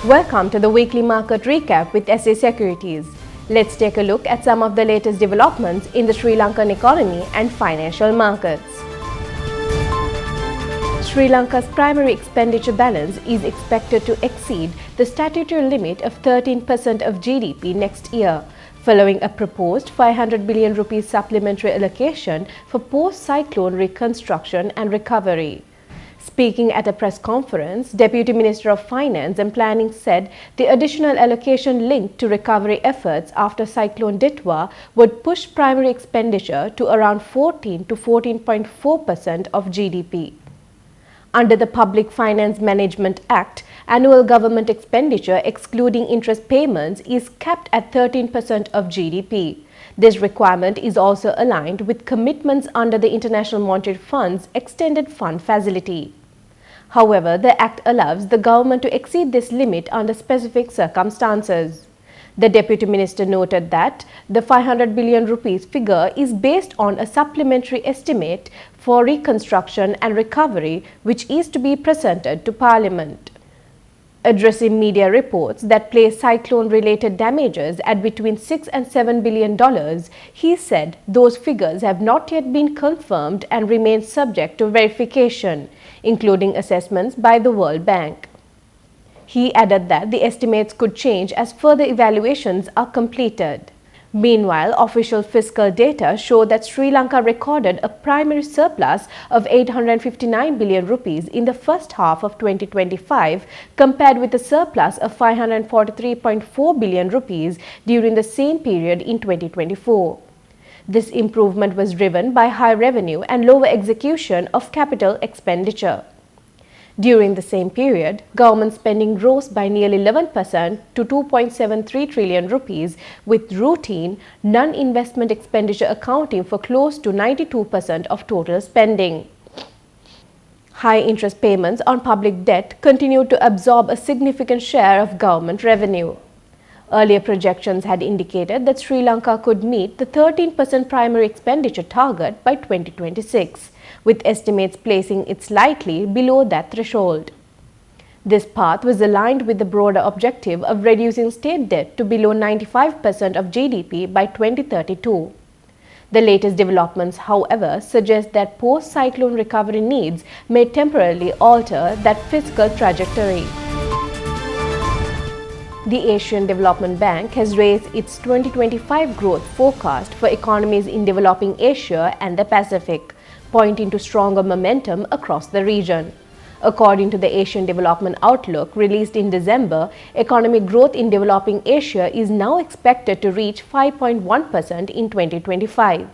Welcome to the weekly market recap with SA Securities. Let's take a look at some of the latest developments in the Sri Lankan economy and financial markets. Sri Lanka's primary expenditure balance is expected to exceed the statutory limit of 13% of GDP next year, following a proposed 500 billion rupees supplementary allocation for post-cyclone reconstruction and recovery. Speaking at a press conference, Deputy Minister of Finance and Planning said the additional allocation linked to recovery efforts after Cyclone Ditwa would push primary expenditure to around 14 to 14.4% of GDP. Under the Public Finance Management Act, annual government expenditure excluding interest payments is capped at 13% of GDP. This requirement is also aligned with commitments under the International Monetary Fund's Extended Fund Facility. However, the Act allows the government to exceed this limit under specific circumstances. The Deputy Minister noted that the 500 billion rupees figure is based on a supplementary estimate for reconstruction and recovery which is to be presented to Parliament. Addressing media reports that place cyclone-related damages at between $6 and $7 billion, he said those figures have not yet been confirmed and remain subject to verification, including assessments by the World Bank. He added that the estimates could change as further evaluations are completed. Meanwhile, official fiscal data show that Sri Lanka recorded a primary surplus of 859 billion rupees in the first half of 2025 compared with a surplus of 543.4 billion rupees during the same period in 2024. This improvement was driven by high revenue and lower execution of capital expenditure. During the same period, government spending rose by nearly 11% to 2.73 trillion rupees, with routine, non-investment expenditure accounting for close to 92% of total spending. High interest payments on public debt continued to absorb a significant share of government revenue. Earlier projections had indicated that Sri Lanka could meet the 13% primary expenditure target by 2026, with estimates placing it slightly below that threshold. This path was aligned with the broader objective of reducing state debt to below 95% of GDP by 2032. The latest developments, however, suggest that post-cyclone recovery needs may temporarily alter that fiscal trajectory. The Asian Development Bank has raised its 2025 growth forecast for economies in developing Asia and the Pacific, pointing to stronger momentum across the region. According to the Asian Development Outlook released in December, economic growth in developing Asia is now expected to reach 5.1% in 2025.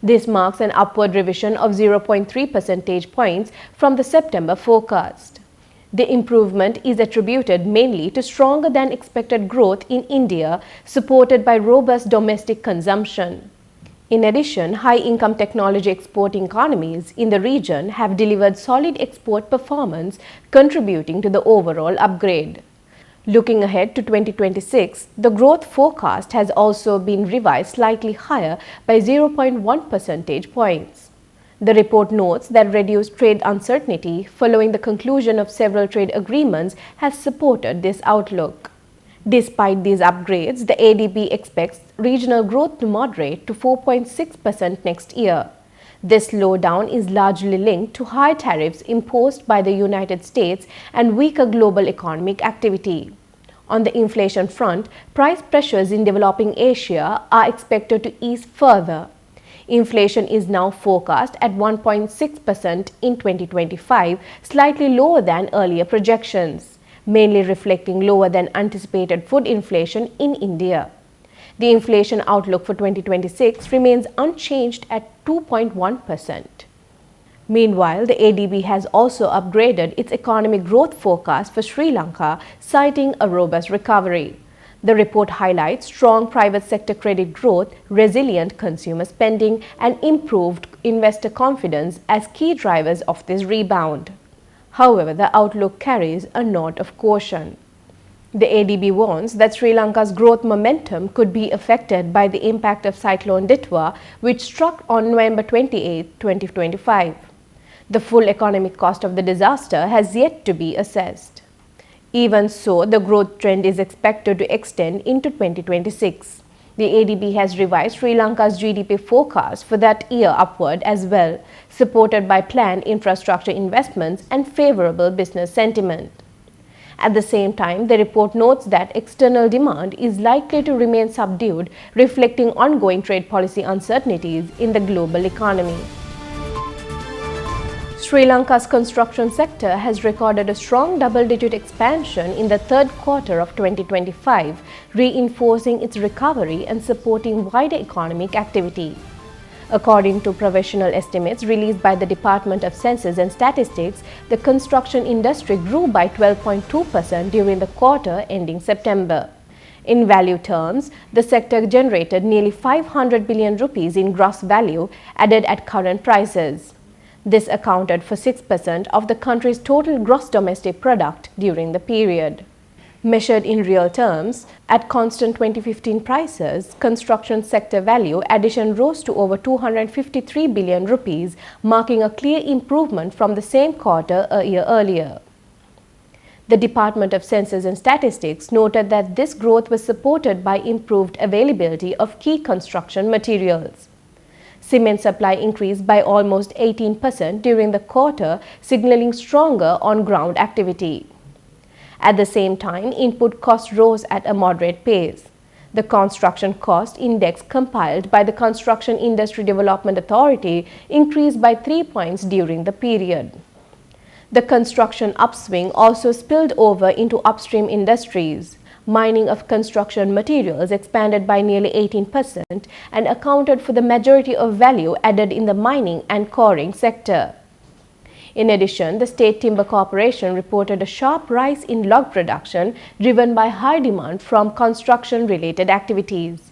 This marks an upward revision of 0.3 percentage points from the September forecast. The improvement is attributed mainly to stronger than expected growth in India, supported by robust domestic consumption. In addition, high-income technology exporting economies in the region have delivered solid export performance, contributing to the overall upgrade. Looking ahead to 2026, the growth forecast has also been revised slightly higher by 0.1 percentage points. The report notes that reduced trade uncertainty following the conclusion of several trade agreements has supported this outlook. Despite these upgrades, the ADB expects regional growth to moderate to 4.6% next year. This slowdown is largely linked to high tariffs imposed by the United States and weaker global economic activity. On the inflation front, price pressures in developing Asia are expected to ease further. Inflation is now forecast at 1.6% in 2025, slightly lower than earlier projections, mainly reflecting lower than anticipated food inflation in India. The inflation outlook for 2026 remains unchanged at 2.1%. Meanwhile, the ADB has also upgraded its economic growth forecast for Sri Lanka, citing a robust recovery. The report highlights strong private sector credit growth, resilient consumer spending, and improved investor confidence as key drivers of this rebound. However, the outlook carries a note of caution. The ADB warns that Sri Lanka's growth momentum could be affected by the impact of Cyclone Ditwa, which struck on November 28, 2025. The full economic cost of the disaster has yet to be assessed. Even so, the growth trend is expected to extend into 2026. The ADB has revised Sri Lanka's GDP forecast for that year upward as well, supported by planned infrastructure investments and favorable business sentiment. At the same time, the report notes that external demand is likely to remain subdued, reflecting ongoing trade policy uncertainties in the global economy. Sri Lanka's construction sector has recorded a strong double-digit expansion in the third quarter of 2025, reinforcing its recovery and supporting wider economic activity. According to professional estimates released by the Department of Census and Statistics, the construction industry grew by 12.2% during the quarter ending September. In value terms, the sector generated nearly 500 billion rupees in gross value added at current prices. This accounted for 6% of the country's total gross domestic product during the period. Measured in real terms, at constant 2015 prices, construction sector value addition rose to over 253 billion rupees, marking a clear improvement from the same quarter a year earlier. The Department of Census and Statistics noted that this growth was supported by improved availability of key construction materials. Cement supply increased by almost 18% during the quarter, signaling stronger on-ground activity. At the same time, input costs rose at a moderate pace. The construction cost index compiled by the Construction Industry Development Authority increased by 3 points during the period. The construction upswing also spilled over into upstream industries. Mining of construction materials expanded by nearly 18% and accounted for the majority of value added in the mining and quarrying sector. In addition, the State Timber Corporation reported a sharp rise in log production driven by high demand from construction-related activities.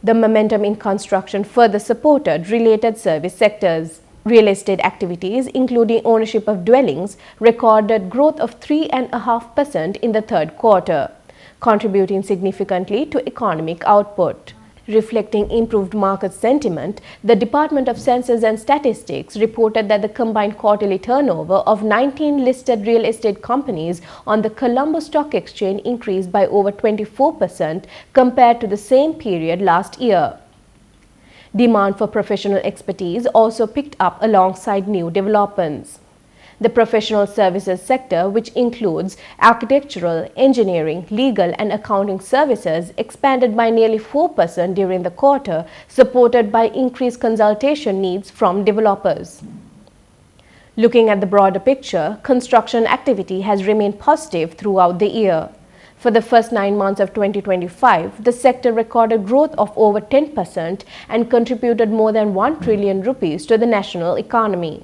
The momentum in construction further supported related service sectors. Real estate activities, including ownership of dwellings, recorded growth of 3.5% in the third quarter, contributing significantly to economic output. Reflecting improved market sentiment, the Department of Census and Statistics reported that the combined quarterly turnover of 19 listed real estate companies on the Colombo Stock Exchange increased by over 24% compared to the same period last year. Demand for professional expertise also picked up alongside new developments. The professional services sector, which includes architectural, engineering, legal and accounting services, expanded by nearly 4% during the quarter, supported by increased consultation needs from developers. Looking at the broader picture, construction activity has remained positive throughout the year. For the first 9 months of 2025, the sector recorded growth of over 10% and contributed more than 1 trillion rupees to the national economy.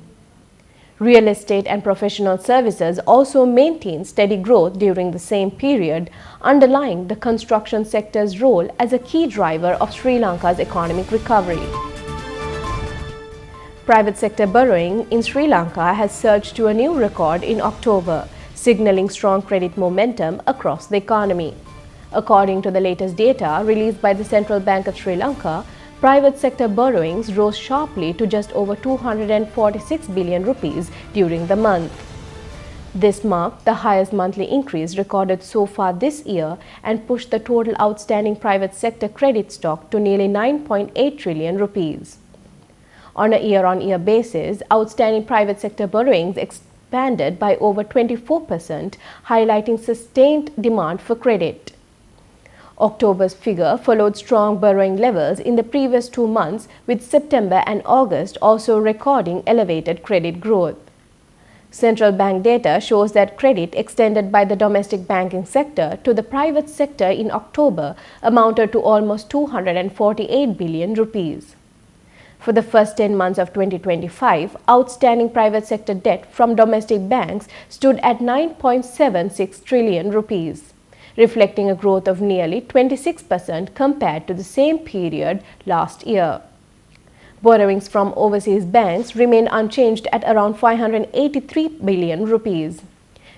Real estate and professional services also maintained steady growth during the same period, underlying the construction sector's role as a key driver of Sri Lanka's economic recovery. Private sector borrowing in Sri Lanka has surged to a new record in October, signaling strong credit momentum across the economy. According to the latest data released by the Central Bank of Sri Lanka, private sector borrowings rose sharply to just over 246 billion rupees during the month. This marked the highest monthly increase recorded so far this year and pushed the total outstanding private sector credit stock to nearly 9.8 trillion rupees. On a year-on-year basis, outstanding private sector borrowings expanded by over 24%, highlighting sustained demand for credit. October's figure followed strong borrowing levels in the previous 2 months, with September and August also recording elevated credit growth. Central bank data shows that credit extended by the domestic banking sector to the private sector in October amounted to almost 248 billion rupees. For the first 10 months of 2025, outstanding private sector debt from domestic banks stood at 9.76 trillion rupees. Reflecting a growth of nearly 26% compared to the same period last year. Borrowings from overseas banks remained unchanged at around 583 billion rupees.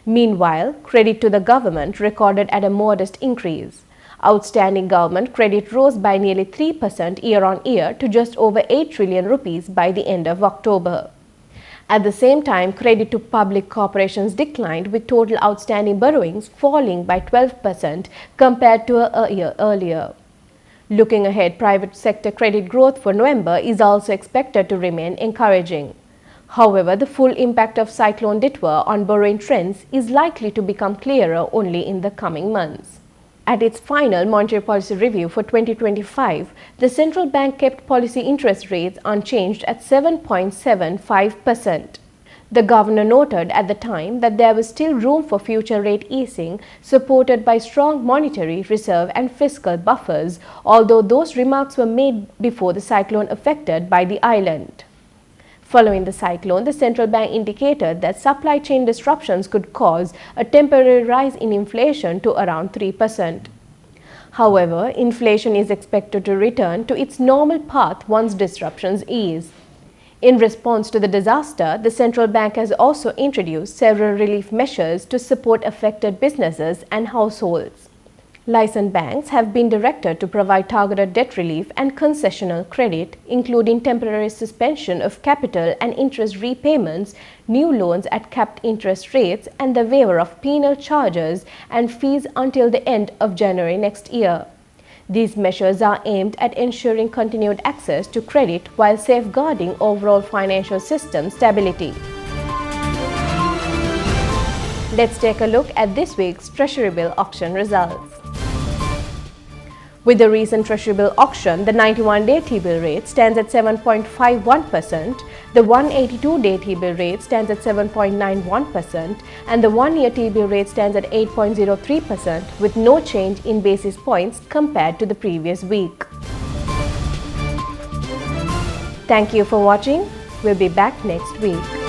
Meanwhile, credit to the government recorded at a modest increase. Outstanding government credit rose by nearly 3% year-on-year to just over 8 trillion rupees by the end of October. At the same time, credit to public corporations declined, with total outstanding borrowings falling by 12% compared to a year earlier. Looking ahead, private sector credit growth for November is also expected to remain encouraging. However, the full impact of Cyclone Ditwa on borrowing trends is likely to become clearer only in the coming months. At its final monetary policy review for 2025, the central bank kept policy interest rates unchanged at 7.75%. The governor noted at the time that there was still room for future rate easing, supported by strong monetary reserve and fiscal buffers, although those remarks were made before the cyclone affected by the island. Following the cyclone, the central bank indicated that supply chain disruptions could cause a temporary rise in inflation to around 3%. However, inflation is expected to return to its normal path once disruptions ease. In response to the disaster, the central bank has also introduced several relief measures to support affected businesses and households. Licensed banks have been directed to provide targeted debt relief and concessional credit, including temporary suspension of capital and interest repayments, new loans at capped interest rates, and the waiver of penal charges and fees until the end of January next year. These measures are aimed at ensuring continued access to credit while safeguarding overall financial system stability. Let's take a look at this week's Treasury Bill auction results. With the recent Treasury Bill auction, the 91-day T-bill rate stands at 7.51%, the 182-day T-bill rate stands at 7.91%, and the 1-year T-bill rate stands at 8.03%, with no change in basis points compared to the previous week. Thank you for watching. We'll be back next week.